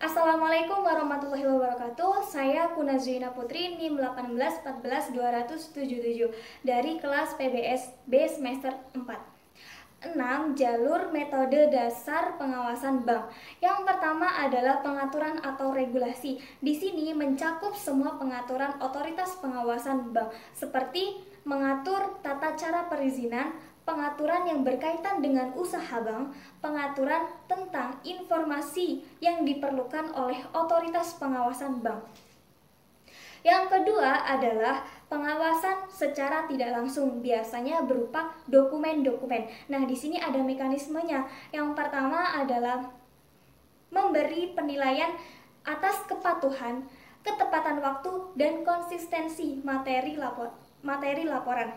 Assalamualaikum warahmatullahi wabarakatuh. Saya Kunazrina Putri, NIM 1814277 dari kelas PBS B semester 4. 6. Jalur metode dasar pengawasan bank. Yang pertama adalah pengaturan atau regulasi. Di sini mencakup semua pengaturan otoritas pengawasan bank, seperti mengatur tata cara perizinan, pengaturan yang berkaitan dengan usaha bank, pengaturan tentang informasi yang diperlukan oleh otoritas pengawasan bank. Yang kedua adalah pengawasan secara tidak langsung, biasanya berupa dokumen-dokumen. Nah, di sini ada mekanismenya. Yang pertama adalah memberi penilaian atas kepatuhan, ketepatan waktu, dan konsistensi materi laporan.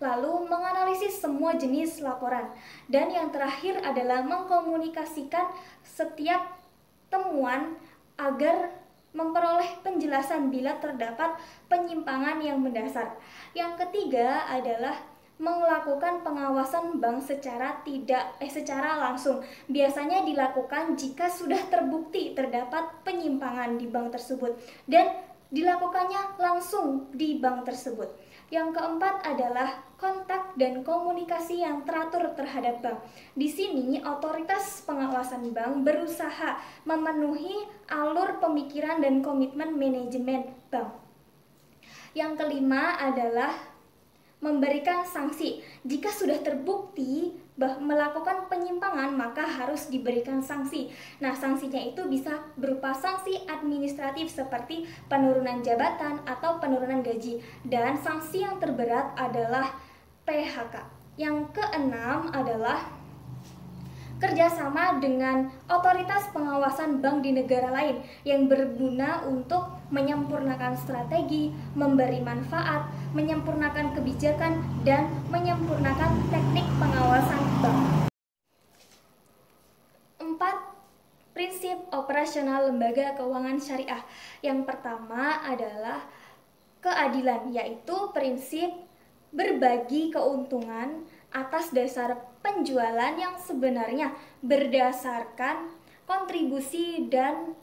Lalu menganalisis semua jenis laporan. Dan yang terakhir adalah mengkomunikasikan setiap temuan agar memperoleh penjelasan bila terdapat penyimpangan yang mendasar. Yang ketiga adalah melakukan pengawasan bank secara langsung. Biasanya dilakukan jika sudah terbukti terdapat penyimpangan di bank tersebut dan dilakukannya langsung di bank tersebut. Yang keempat adalah kontak dan komunikasi yang teratur terhadap bank. Di sini otoritas pengawasan bank berusaha memenuhi alur pemikiran dan komitmen manajemen bank. Yang kelima adalah memberikan sanksi. Jika sudah terbukti melakukan penyimpangan, maka harus diberikan sanksi. Nah, sanksinya itu bisa berupa sanksi administratif seperti penurunan jabatan atau penurunan gaji. Dan sanksi yang terberat adalah PHK. Yang keenam adalah kerjasama dengan otoritas pengawasan bank di negara lain yang berguna untuk menyempurnakan strategi, memberi manfaat, menyempurnakan kebijakan, dan menyempurnakan teknik pengawasan bank. 4. Prinsip operasional lembaga keuangan syariah. Yang pertama adalah keadilan, yaitu prinsip berbagi keuntungan atas dasar penjualan yang sebenarnya berdasarkan kontribusi dan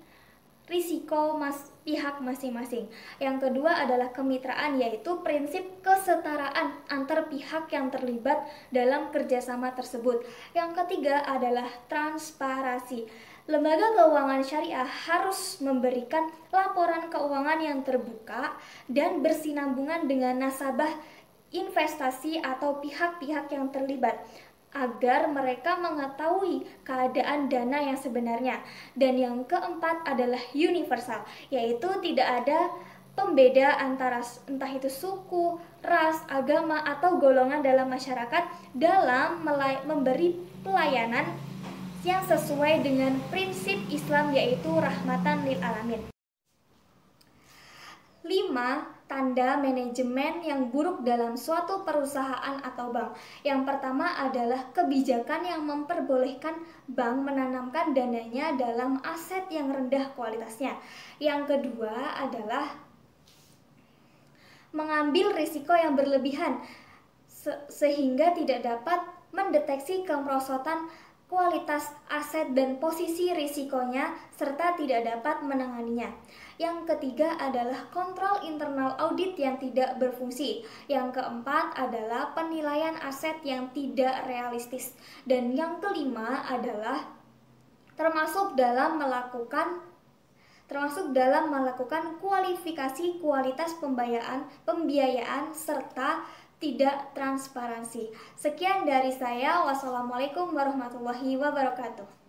risiko pihak masing-masing. Yang kedua adalah kemitraan, yaitu prinsip kesetaraan antar pihak yang terlibat dalam kerjasama tersebut. Yang ketiga adalah transparansi. Lembaga keuangan syariah harus memberikan laporan keuangan yang terbuka dan bersinambungan dengan nasabah investasi atau pihak-pihak yang terlibat agar mereka mengetahui keadaan dana yang sebenarnya. Dan yang keempat adalah universal, yaitu tidak ada pembeda antara entah itu suku, ras, agama, atau golongan dalam masyarakat dalam memberi pelayanan yang sesuai dengan prinsip Islam, yaitu rahmatan lil alamin. 5. Tanda manajemen yang buruk dalam suatu perusahaan atau bank. Yang pertama adalah kebijakan yang memperbolehkan bank menanamkan dananya dalam aset yang rendah kualitasnya. Yang kedua adalah mengambil risiko yang berlebihan sehingga tidak dapat mendeteksi kemerosotan kualitas aset dan posisi risikonya serta tidak dapat menanganinya. Yang ketiga adalah kontrol internal audit yang tidak berfungsi. Yang keempat adalah penilaian aset yang tidak realistis. Dan yang kelima adalah termasuk dalam melakukan kualifikasi kualitas pembiayaan serta tidak transparansi. Sekian dari saya. Wassalamualaikum warahmatullahi wabarakatuh.